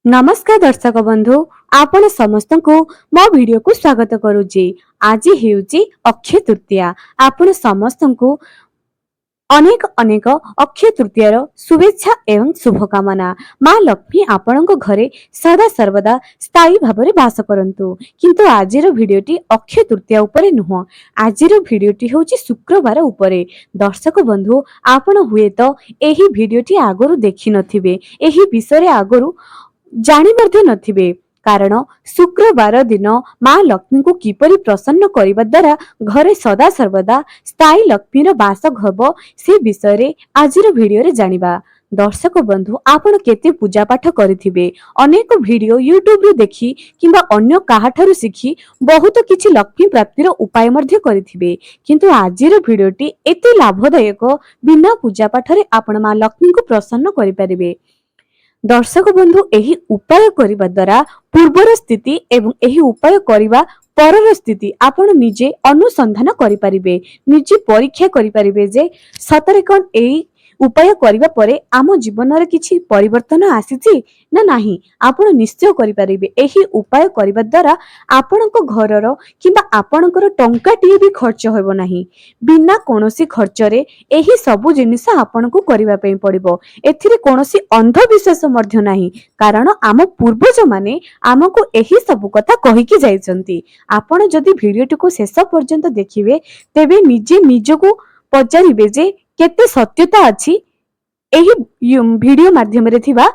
नमस्कार दर्शक बंधु आपण समस्त को मो वीडियो को स्वागत करुची। आज हेउची अक्षय तृतीया। आपण समस्त को अनेक अनेक अक्षय तृतीयार शुभेच्छा एवं शुभकामना। माँ लक्ष्मी आपण घरे सदा सर्वदा स्थायी भाव बास करंतु। किंतु आजिर भिडियोटी अक्षय तृतीया उपरे नुह, आजिर भिडियोटी होची शुक्रवार उपरे। दर्शक बंधु आपण हुए तो एही भिडियोटी आगरु देखि नथिबे, एही विषय आगरु जानी मध्य नथिबे। कारण शुक्रवार दिन माँ लक्ष्मी को किपरि प्रसन्न करिबा द्वारा घरे सदा सर्वदा स्थायी लक्ष्मीर बास हब से विषय रे आजिर भिडियो रे जानिबा। दर्शक बंधु आपण केते पूजा पाठ करिथिबे, अनेक भिडियो यूट्यूब रे देखि किंबा अन्य काहाठारु सिखी बहुत किछि लक्ष्मी प्राप्तिर उपाय मध्य करिथिबे। किंतु आजिर भिडियोटी एते लाभदायक, बिना पूजा पाठ रे आपण माँ लक्ष्मी को प्रसन्न करि परिबे। दर्शक बंधु एही उपाय करिबा द्वारा पूर्वर स्थिति एवं एही उपाय करिबा परर स्थिति आपण निजे अनुसंधान करि परिबे, निजे परीक्षा करि परिबे जे सतरे कोन एही उपाय करिबा परे आम जीवन रे किछि परिवर्तन आसीछि ना नाही। आपण निश्चय करि परिबे एही उपाय करिबा द्वारा आपणक घरर किंबा आपणकर टंकाटी भी खर्च होबो नाही। बिना कोनोसी खर्च रे एही सब जिनिस आपणको करिबा पई पड़िबो। एथिरे कोनोसी अंधविश्वास मध्य नाही, कारण आम पूर्वज माने आमको एही सब कथा कहिकी जाइचंती। आपण जदि भिडियोटी को शेष पर्यंत देखिबे तेबे निजे निजको पचारिबे जे केते सत्यता अछि एही भिडियो माध्यम रे थिबा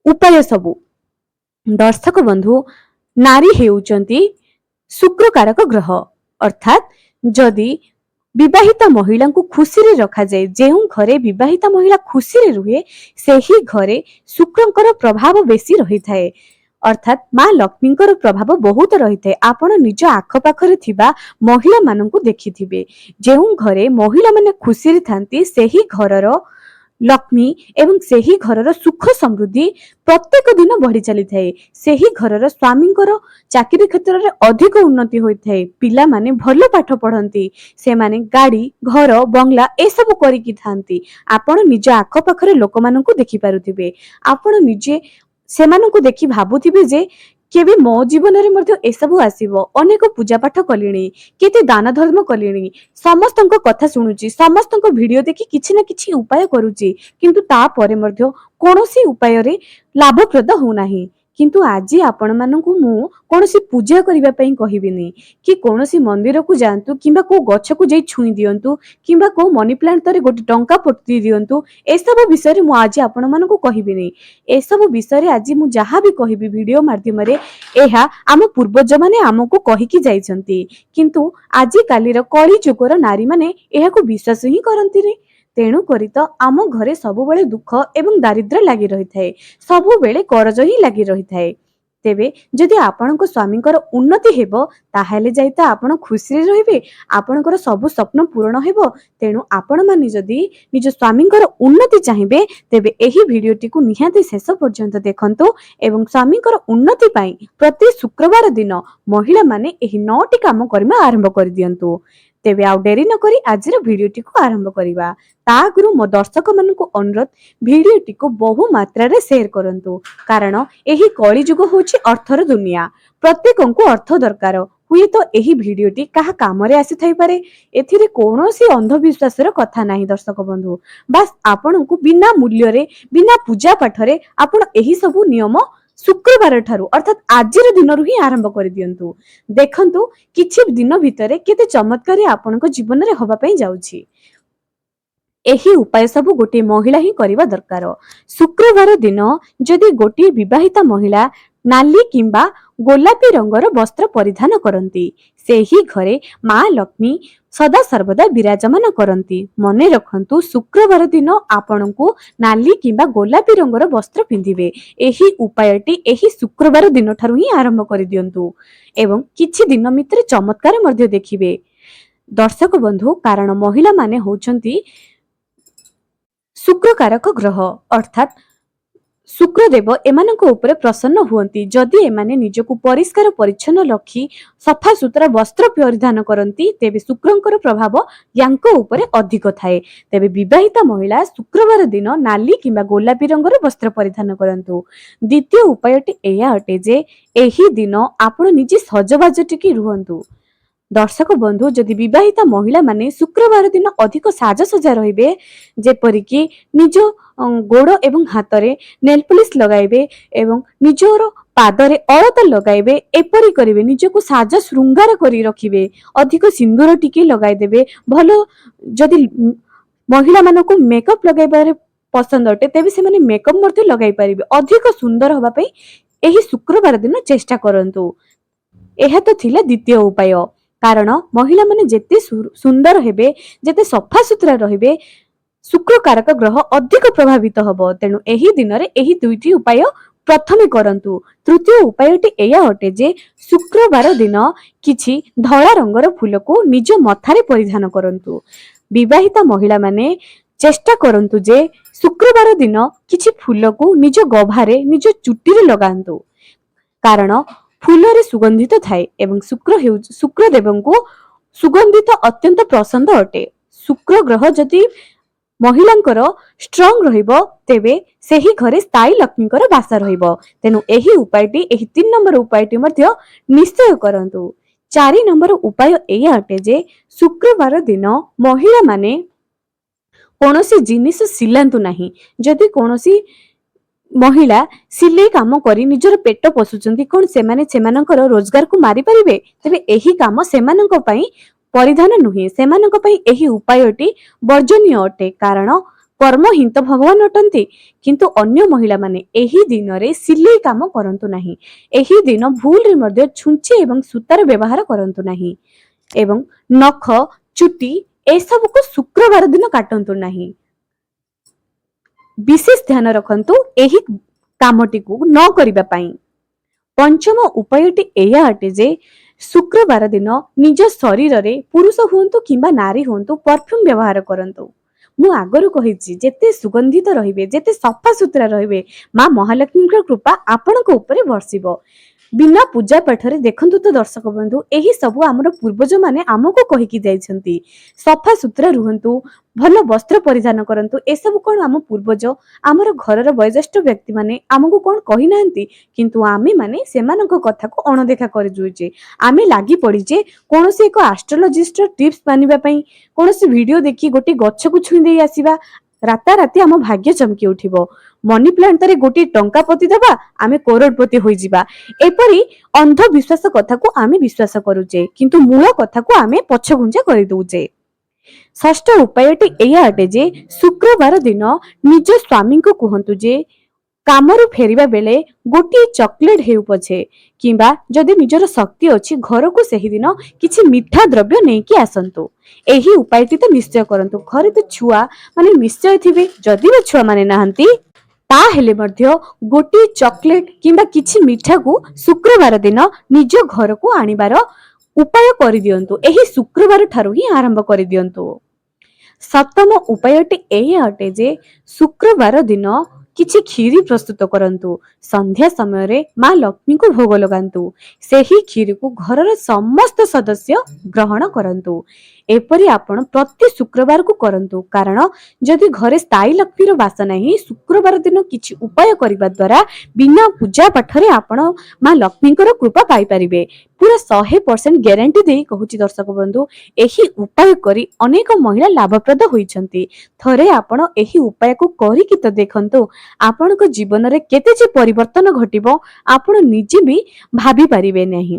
उपाय सबु। दर्शक बंधु नारी हेउचंती शुक्रकारक ग्रह, अर्थात जदि विवाहिता महिला को खुशी रे रखा जाए, जेउ घरे विवाहिता महिला खुशी रे रुहे सेही घरे शुक्रंकर प्रभाव बेसी रही थाए, अर्थात माँ लक्ष्मींकर प्रभाव बहुत रही थाए। आपण निज आख पाखरे थिबा महिला माननकु देखिथिबे, जेउ घरे महिला माने खुशी रे थांती सेही घरर लक्ष्मी एवं सेही घरर सुख समृद्धि प्रत्येक दिन बढ़ी चली थाए। सेही घरर स्वामींकर चाकरी क्षेत्र रे अधिक उन्नति होई थाए, पिला माने भलो पाठ पढ़ंती, से माने गाड़ी घर बंगला ए सब करिकी थांती। आपण निज आख पाखरे लोक माननकु देखि पारुथिबे, आपण निजे सेमानकु देखि भाबुथिबे जे केबे मो जीवन रे मध्य ए सब आसीबो। अनेक पूजा पाठ कलिणी, केते दान धर्म कलिणी, समस्तंक कथा सुनुची, समस्तंक वीडियो देखि किछि ना किछि उपाय करूची, किंतु ता परे मध्य कोनोसी उपाय रे लाभप्रद हो नाही। किंतु आजी आपण माननकु मु कोनोसी पूजा करिबा पई कहिबिनी कि कोनोसी मंदिर को जांतु किंबा को गछ को जाई छुई दियंतु किंबा को मनी प्लांट तरे गोटे टंका पोती दियंतु, ए सब विषय रे मु आजी आपण माननकु कहिबिनी। ए सब विषय रे आजी मु जहा भी कहिबी वीडियो माध्यम रे एहा आम पूर्वज माने आमको कहिकी जाइछंती, किंतु आजी कालीर कली जुगर नारी माने एहाको विश्वास ही करंती रे। तेणु करी तो आम घरे सबु बेले दुख एवं दारिद्र्य लागि रही थाए, सबु बेले करज ही लागि रही थाए। तेबे जदि आपणक स्वामींकर उन्नति हेबो ताहाले जाई ता आपण खुशी रे रहिबे, आपणकर सबु स्वप्न पूर्ण हेबो। तेणु आपण माने जदि निज स्वामींकर उन्नति चाहिबे तेबे एही भिडियोटी को निहाती शेष पर्यंत देखंतु एवं स्वामींकर उन्नति पाई प्रति शुक्रवार दिन महिला माने एही 9टी काम करिमा आरंभ कर दियंतु। तेबे आउ डेरी न करी आजिर भिडियोटी को आरंभ करिबा। ता गुरु मो दर्शक मानकु अनुरोध भिडियोटी को बहु मात्रा रे शेयर करंतु, कारण एही कली जुग होची अर्थर दुनिया, प्रत्येकंकु अर्थ दरकार। हुए तो एही भिडियोटी कहा काम रे आसी थाई पारे, एथिरे कोनोसी अंधविश्वास रो कथा नाही। दर्शक बंधु बस आपनकु बिना मूल्य रे बिना पूजा पाठ रे आपण एही सबु नियम शुक्रवार ठारू अर्थात आजिर दिन ही आरंभ कर दियंतु। देखंतु किछि दिन भितरे केते चमत्कारी आपनक जीवन रे होबा पई जाउछि। एही उपाय सब गोटे महिला ही करिवा दरकार। शुक्रवार दिन जदि गोटे विवाहिता महिला नाली किंबा गोलापी रंगर वस्त्र परिधान करंती, सेही घरे माँ लक्ष्मी सदा सर्वदा विराजमान करंती। मने रखंतु शुक्रवार दिन आपनकु नाली किंबा गोलापी रंगर वस्त्र पिंधिबे। एही उपायटी एही शुक्रवार दिन ठारू ही आरंभ कर दियंतु एवं किछि दिन मित्र चमत्कार मध्य देखिबे। दर्शक बंधु कारण महिला माने होचंती शुक्रकारक ग्रह, अर्थात शुक्रदेव एमानक उपरे प्रसन्न हुअन्ति जदि एमाने निजकु परिष्कार परिच्छन्न रखी सफा सुतरा वस्त्र परिधान करन्ति तेबे शुक्रंकर प्रभाव यांको उपरे अधिक थाए। तेबे विवाहिता महिला शुक्रवार दिन नाली किंबा गोलापी रंगर वस्त्र परिधान करंतु। द्वितीय उपायटी एया अटे जे एही दिन आपण निजे सजबाज टिकी रुहंतु। दर्शक बंधु जदि विवाहिता महिला माने शुक्रवार दिन अधिक साजसजा रहिबे जेपरिक निज गोड़ एवं हाथ रे नेल पॉलिश लगाइबे एवं निजर पादरे अलता लगाइबे एपरि करिवे निजको साज श्रृंगार करी रखिबे अधिक सिंदूर टिके लगाइ देबे भलो। जदि महिला मानको मेकअप लगाइबारे पसंद अटे तेबे से माने मेकअप मते लगाइ परिबे अधिक सुंदर होबा पई एही शुक्रवार दिन चेष्टा करंतु। एहा तो थिला द्वितीय उपाय। कारण महिला माने जेते सुंदर हेबे जेते सफा सुतरा रहिबे शुक्र कारक ग्रह अधिक प्रभावित हबो। तेणु एही दिन रे एही दुईटी उपाय प्रथमे करंतु। तृतीय उपायटी एया अटे जे शुक्रवार दिन किछि धळा रंगर फूल को निज मथारे परिधान करंतु। विवाहिता महिला माने चेष्टा करंतु जे शुक्रवार दिन किछि फूल को निज गभारे निज चुट्टी रे लगांतु। कारण फूल रे सुगंधित थाए एवं शुक्र देवं को सुगंधित अत्यंत पसंद अटे। शुक्र ग्रह जदि महिलांकर स्ट्रंग रहिबो तेबे सेही घरे स्थायी लक्ष्मीकर वास रहिबो। तेनु एही उपायटी एही 3 नंबर उपायटी मध्य निश्चय करंतु। 4 नंबर उपाय एया अटे जे शुक्रवार दिन महिला माने कोनोसी जिनिस सिलांतु नाही। जदि कोनोसी महिला सिलाई काम करी निजर पेट पोषुचंती कोन सेमाने सेमानकर रोजगार को मारी परिबे तेबे एही काम सेमानक पई परिधान नुहे। सेमानक पई एही उपायटी वर्जनीय अटे। कारण कर्महित भगवान अटंती किंतु अन्य महिला माने एही दिन रे सिलाई काम करंतु नाही। एही दिन भूल रे मध्ये छुंची एवं सूतार व्यवहार करंतु नाही एवं नख चुटी ए सब को शुक्रवार दिन काटंतु नाही। विशेष ध्यान रखंतु एही कामटी को न करिबा पई। पंचम उपायटी एया अटे जे शुक्रवार दिन निज शरीर रे पुरुष हुंतु किंबा नारी हुंतु परफ्यूम व्यवहार करंतु। मु आगरु कहिछि जेते सुगंधित रहिबे जेते सफा सुतरा रहिबे मां महालक्ष्मी कृपा आपनक ऊपर वर्षिबो। बिना पूजा पाठरे देखंतु तो दर्शक बंधु एही सबु हमर पूर्वज माने हमको कहिकी जाइछंती सफा सुतरा रुहंतु भल वस्त्र परिधान करंतु। ए सब कोन हम पूर्वज हमर घरर वयोज्येष्ठ व्यक्ति माने हमको कोन कहि नांती किंतु आमे माने सेमानक कथा को अणदेखा करि जुइजे। आमे लागी पड़ी जे कोनोसी एक एस्ट्रोलॉजिस्ट टिप्स मानिबा पई कोनोसी वीडियो देखि गोटी गच्छ को छुई देई आसीबा राता राती हम भाग्य चमकी उठिबो। मनी प्लांट रे गोटी टंका पति देबा आमे करोड़पति होई जिबा एपरी अंध विश्वास कथा को आमे विश्वास करूजे किंतु मूल कथा को आमे पछगुंजा करि दउजे। षष्ठ उपायटी एया अटे जे शुक्रवार दिन निज स्वामी को कहंतु जे कामरु फेरिबा बेले गोटी चॉकलेट हेउ पछे किंबा जदि निजर शक्ति अछि घर को सही दिन किछि मीठा द्रव्य नै कि आसंतु। एही उपायटी तो निश्चय करंतु। घरे तो छुआ माने निश्चय थिबे जदि भी छुआ माने नाहंती ता हेले मध्य गोटी चॉकलेट किंबा किछि मीठा को शुक्रवार दिन निज घर को आनिबार उपाय करि दियंतु। एही शुक्रवार ठारु ही आरंभ करि दियंतु। सप्तम उपायटी एया अटे जे शुक्रवार दिन किछि खीरी प्रस्तुत करंतु। संध्या समय रे मां लक्ष्मी को भोग लगांतु। सेही खीरी को घरर समस्त सदस्य ग्रहण करंतु। एपरि आपण प्रति शुक्रवार को करंतु। कारण जदि घरे स्थायी लक्ष्मीर वास नाही शुक्रवार दिन किछि उपाय करिबा द्वारा बिना पूजा पाठरे आपण मां लक्ष्मीकर कृपा पाई परिबे। पूरा 100% ग्यारंटी देई कहूची दर्शक बंधु एही उपाय करी अनेक महिला लाभप्रद होइछंती। थरे आपण एही उपाय को करी कि त देखंतु आपणक जीवन रे केते जे परिवर्तन घटिबो आपण निजे भी भाबी परिबे नहीं।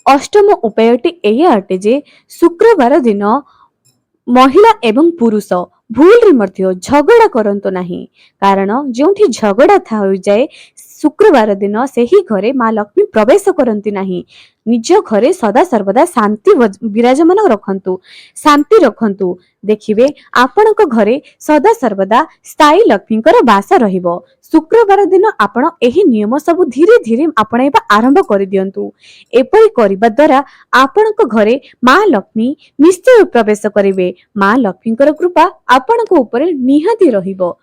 अष्टम उपायटी एया अटे जे शुक्रवार दिन महिला एवं पुरुष भूल रे मध्य झगड़ा करंतो नहीं। कारण जोंठी झगड़ा था हो जाए शुक्रवार दिन सेही घरे मां लक्ष्मी प्रवेश करंती नहीं। निज घरे सदा सर्वदा शांति विराजमान रखंतु शांति रखंतु। देखिबे आपणक घरे सदा सर्वदा स्थायी लक्ष्मीकर वास रहिबो। शुक्रवार दिन आपण एही नियम सब धीरे धीरे आपणाइबा आरंभ करि दियंतु। एपरि करिबा द्वारा आपणक घरे मां लक्ष्मी निश्चय प्रवेश करिवे। मां लक्ष्मीकर कृपा आपणक ऊपर निहाती रहिबो।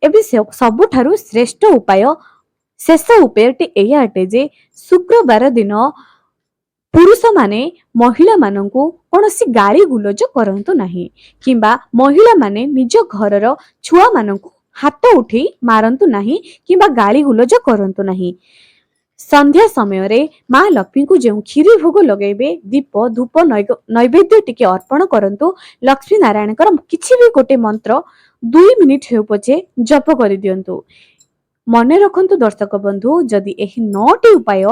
ଏବେ ସବୁଠାରୁ ଶ୍ରେଷ୍ଠ ଉପାୟ ଶେଷ ଉପାୟଟି ଏଇଆ ଅଟେ ଯେ ଶୁକ୍ରବାର ଦିନ ପୁରୁଷମାନେ ମହିଳାମାନଙ୍କୁ କୌଣସି ଗାଳି ଗୁଲଜ କରନ୍ତୁ ନାହିଁ କିମ୍ବା ମହିଳାମାନେ ନିଜ ଘରର ଛୁଆମାନଙ୍କୁ ହାତ ଉଠେଇ ମାରନ୍ତୁ ନାହିଁ କିମ୍ବା ଗାଳି ଗୁଲଜ କରନ୍ତୁ ନାହିଁ। ସନ୍ଧ୍ୟା ସମୟରେ ମା ଲକ୍ଷ୍ମୀଙ୍କୁ ଯେଉଁ କ୍ଷୀରି ଭୋଗ ଲଗାଇବେ, ଦୀପ ଧୂପ ନୈବେଦ୍ୟ ଟିକେ ଅର୍ପଣ କରନ୍ତୁ। ଲକ୍ଷ୍ମୀ ନାରାୟଣଙ୍କର କିଛି ବି ଗୋଟେ ମନ୍ତ୍ର 2 ମିନିଟ ହେଉ ପଛେ ଜପ କରିଦିଅନ୍ତୁ। ମନେ ରଖନ୍ତୁ ଦର୍ଶକ ବନ୍ଧୁ, ଯଦି ଏହି 9ଟି ଉପାୟ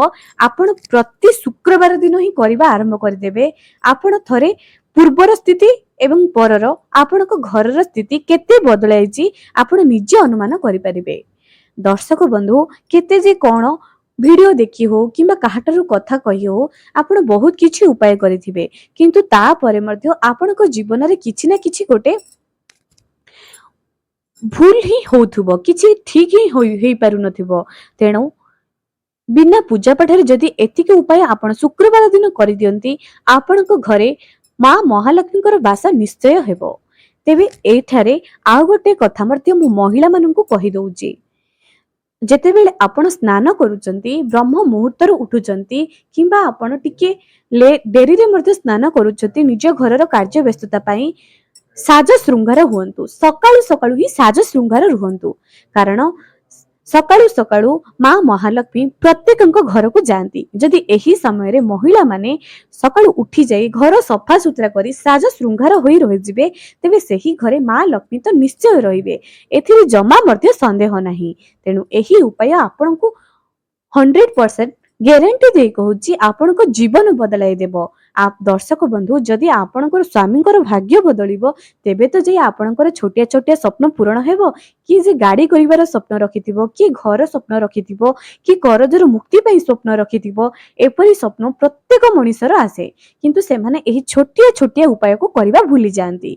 ଆପଣ ପ୍ରତି ଶୁକ୍ରବାର ଦିନ ହିଁ କରିବା ଆରମ୍ଭ କରିଦେବେ, ଆପଣ ଥରେ ପୂର୍ବର ସ୍ଥିତି ଏବଂ ପରର ଆପଣଙ୍କ ଘରର ସ୍ଥିତି କେତେ ବଦଳାଇଛି ଆପଣ ନିଜେ ଅନୁମାନ କରିପାରିବେ। ଦର୍ଶକ ବନ୍ଧୁ, କେତେ ଯେ କଣ ଭିଡିଓ ଦେଖି ହଉ କିମ୍ବା କାହାଠାରୁ କଥା କହି ହଉ ଆପଣ ବହୁତ କିଛି ଉପାୟ କରିଥିବେ, କିନ୍ତୁ ତାପରେ ମଧ୍ୟ ଆପଣଙ୍କ ଜୀବନରେ କିଛି ନା କିଛି ଗୋଟେ ଭୁଲ ହିଁ ହଉଥିବ, କିଛି ଠିକ ହିଁ ହେଇପାରୁନଥିବ। ତେଣୁ ବିନା ପୂଜା ପାଠରେ ଯଦି ଏତିକି ଉପାୟ ଆପଣ ଶୁକ୍ରବାର ଦିନ କରିଦିଅନ୍ତି, ଆପଣଙ୍କ ଘରେ ମା ମହାଲକ୍ଷ୍ମୀଙ୍କର ବାସ ନିଶ୍ଚୟ ହେବ। ତେବେ ଏଇଠାରେ ଆଉ ଗୋଟେ କଥା ମଧ୍ୟ ମୁଁ ମହିଳାମାନଙ୍କୁ କହିଦଉଛି, ଯେତେବେଳେ ଆପଣ ସ୍ନାନ କରୁଛନ୍ତି, ବ୍ରହ୍ମ ମୁହୂର୍ତ୍ତରୁ ଉଠୁଛନ୍ତି କିମ୍ବା ଆପଣ ଟିକେ ଡେରିରେ ମଧ୍ୟ ସ୍ନାନ କରୁଛନ୍ତି, ନିଜ ଘରର କାର୍ଯ୍ୟ ବ୍ୟସ୍ତତା ପାଇଁ ସାଜ ଶୃଙ୍ଗାର ହୁଅନ୍ତୁ। ସକାଳୁ ସକାଳୁ ହିଁ ସାଜ ଶୃଙ୍ଗାର ରୁହନ୍ତୁ, କାରଣ ସକାଳୁ ସକାଳୁ ମା ମହାଲକ୍ଷ୍ମୀ ପ୍ରତ୍ୟେକଙ୍କ ଘରକୁ ଯାଆନ୍ତି। ଯଦି ଏହି ସମୟରେ ମହିଳାମାନେ ସକାଳୁ ଉଠି ଯାଇ ଘର ସଫା ସୁତୁରା କରି ସାଜ ଶୃଙ୍ଗାର ହୋଇ ରହିଯିବେ, ତେବେ ସେହି ଘରେ ମା ଲକ୍ଷ୍ମୀ ତ ନିଶ୍ଚୟ ରହିବେ, ଏଥିରେ ଜମା ମଧ୍ୟ ସନ୍ଦେହ ନାହିଁ। ତେଣୁ ଏହି ଉପାୟ ଆପଣଙ୍କୁ 100% ଗ୍ୟାରେଣ୍ଟି ଦେଇ କହୁଛି ଆପଣଙ୍କ ଜୀବନ ବଦଳାଇ ଦେବ। ଦର୍ଶକ ବନ୍ଧୁ, ଯଦି ଆପଣଙ୍କର ସ୍ୱାମୀଙ୍କର ଭାଗ୍ୟ ବଦଳିବ, ତେବେ ତ ଯାଇ ଆପଣଙ୍କର ଛୋଟିଆ ଛୋଟିଆ ସ୍ୱପ୍ନ ପୂରଣ ହେବ। କିଏ ଯେ ଗାଡି କରିବାର ସ୍ୱପ୍ନ ରଖିଥିବ, କିଏ ଘର ସ୍ୱପ୍ନ ରଖିଥିବ, କିଏ କରଜରୁ ମୁକ୍ତି ପାଇଁ ସ୍ୱପ୍ନ ରଖିଥିବ। ଏପରି ସ୍ୱପ୍ନ ପ୍ରତ୍ୟେକ ମଣିଷର ଆସେ, କିନ୍ତୁ ସେମାନେ ଏହି ଛୋଟିଆ ଛୋଟିଆ ଉପାୟକୁ କରିବା ଭୁଲି ଯାଆନ୍ତି।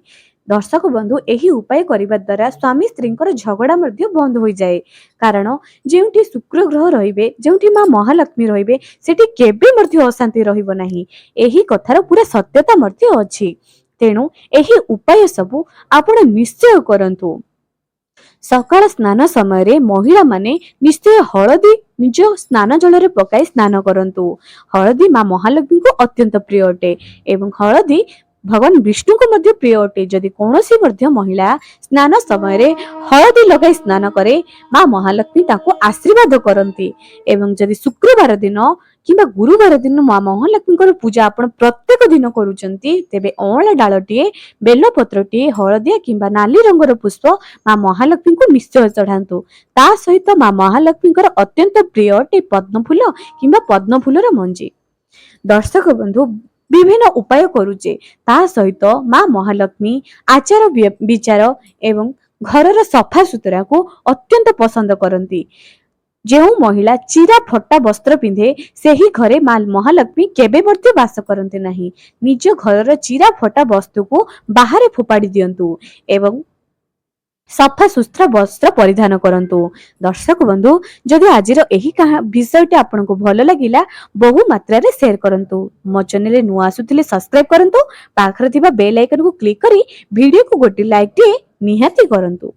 ଦର୍ଶକ ବନ୍ଧୁ, ଏହି ଉପାୟ କରିବା ଦ୍ୱାରା ସ୍ୱାମୀ ସ୍ତ୍ରୀଙ୍କର ଝଗଡା ମଧ୍ୟ ବନ୍ଦ ହୋଇଯାଏ, କାରଣ ଯେଉଁଠି ଶୁକ୍ର ଗ୍ରହ ରହିବେ, ଯେଉଁଠି ମା ମହାଲକ୍ଷ୍ମୀ ରହିବେ, ସେଠି କେବେ ମଧ୍ୟ ଅଶାନ୍ତି ରହିବ ନାହିଁ। ଏହି କଥାର ପୁରା ସତ୍ୟତା ମଧ୍ୟ ଅଛି। ତେଣୁ ଏହି ଉପାୟ ସବୁ ଆପଣ ନିଶ୍ଚୟ କରନ୍ତୁ। ସକାଳ ସ୍ନାନ ସମୟରେ ମହିଳାମାନେ ନିଶ୍ଚୟ ହଳଦୀ ନିଜ ସ୍ନାନ ଜଳରେ ପକାଇ ସ୍ନାନ କରନ୍ତୁ। ହଳଦୀ ମା ମହାଲକ୍ଷ୍ମୀଙ୍କୁ ଅତ୍ୟନ୍ତ ପ୍ରିୟ ଅଟେ ଏବଂ ହଳଦୀ ଭଗବାନ ବିଷ୍ଣୁଙ୍କୁ ମଧ୍ୟ ପ୍ରିୟ ଅଟେ। ଯଦି କୌଣସି ମଧ୍ୟ ମହିଳା ସ୍ନାନ ସମୟରେ ହଳଦୀ ଲଗାଇ ସ୍ନାନ କରେ, ମା ମହାଲକ୍ଷ୍ମୀ ତାକୁ ଆଶୀର୍ବାଦ କରନ୍ତି। ଏବଂ ଯଦି ଶୁକ୍ରବାର ଦିନ କିମ୍ବା ଗୁରୁବାର ଦିନ ମା ମହାଲକ୍ଷ୍ମୀଙ୍କର ପୂଜା ଆପଣ ପ୍ରତ୍ୟେକ ଦିନ କରୁଛନ୍ତି, ତେବେ ଅଁଳା ଡାଳଟିଏ, ବେଲପତ୍ରଟିଏ, ହଳଦିଆ କିମ୍ବା ନାଲି ରଙ୍ଗର ପୁଷ୍ପ ମା ମହାଲକ୍ଷ୍ମୀଙ୍କୁ ନିଶ୍ଚୟ ଚଢାନ୍ତୁ। ତା ସହିତ ମା ମହାଲକ୍ଷ୍ମୀଙ୍କର ଅତ୍ୟନ୍ତ ପ୍ରିୟ ଅଟେ ପଦ୍ମଫୁଲ କିମ୍ବା ପଦ୍ମଫୁଲର ମଞ୍ଜି। ଦର୍ଶକ ବନ୍ଧୁ, ବିଭିନ୍ନ ଉପାୟ କରୁଛେ, ତା ସହିତ ମା ମହାଲକ୍ଷ୍ମୀ ଆଚାର ବିଚାର ଏବଂ ଘରର ସଫା ସୁତୁରାକୁ ଅତ୍ୟନ୍ତ ପସନ୍ଦ କରନ୍ତି। ଯେଉଁ ମହିଳା ଚିରା ଫଟା ବସ୍ତ୍ର ପିନ୍ଧେ, ସେହି ଘରେ ମା ମହାଲକ୍ଷ୍ମୀ କେବେ ମଧ୍ୟ ବାସ କରନ୍ତି ନାହିଁ। ନିଜ ଘରର ଚିରା ଫଟା ବସ୍ତୁକୁ ବାହାରେ ଫୋପାଡ଼ି ଦିଅନ୍ତୁ ଏବଂ ସଫା ସୁସ୍ଥ ବସ୍ତ୍ର ପରିଧାନ କରନ୍ତୁ। ଦର୍ଶକ ବନ୍ଧୁ, ଯଦି ଆଜିର ଏହି ବିଷୟଟି ଆପଣଙ୍କୁ ଭଲ ଲାଗିଲା, ବହୁ ମାତ୍ରାରେ ସେୟାର କରନ୍ତୁ। ମୋ ଚ୍ୟାନେଲରେ ନୂଆ ଆସୁଥିଲେ ସବସ୍କ୍ରାଇବ କରନ୍ତୁ। ପାଖରେ ଥିବା ବେଲ୍ ଆଇକନକୁ କ୍ଲିକ୍ କରି ଭିଡିଓକୁ ଗୋଟେ ଲାଇକ୍ ଟିଏ ନିହାତି କରନ୍ତୁ।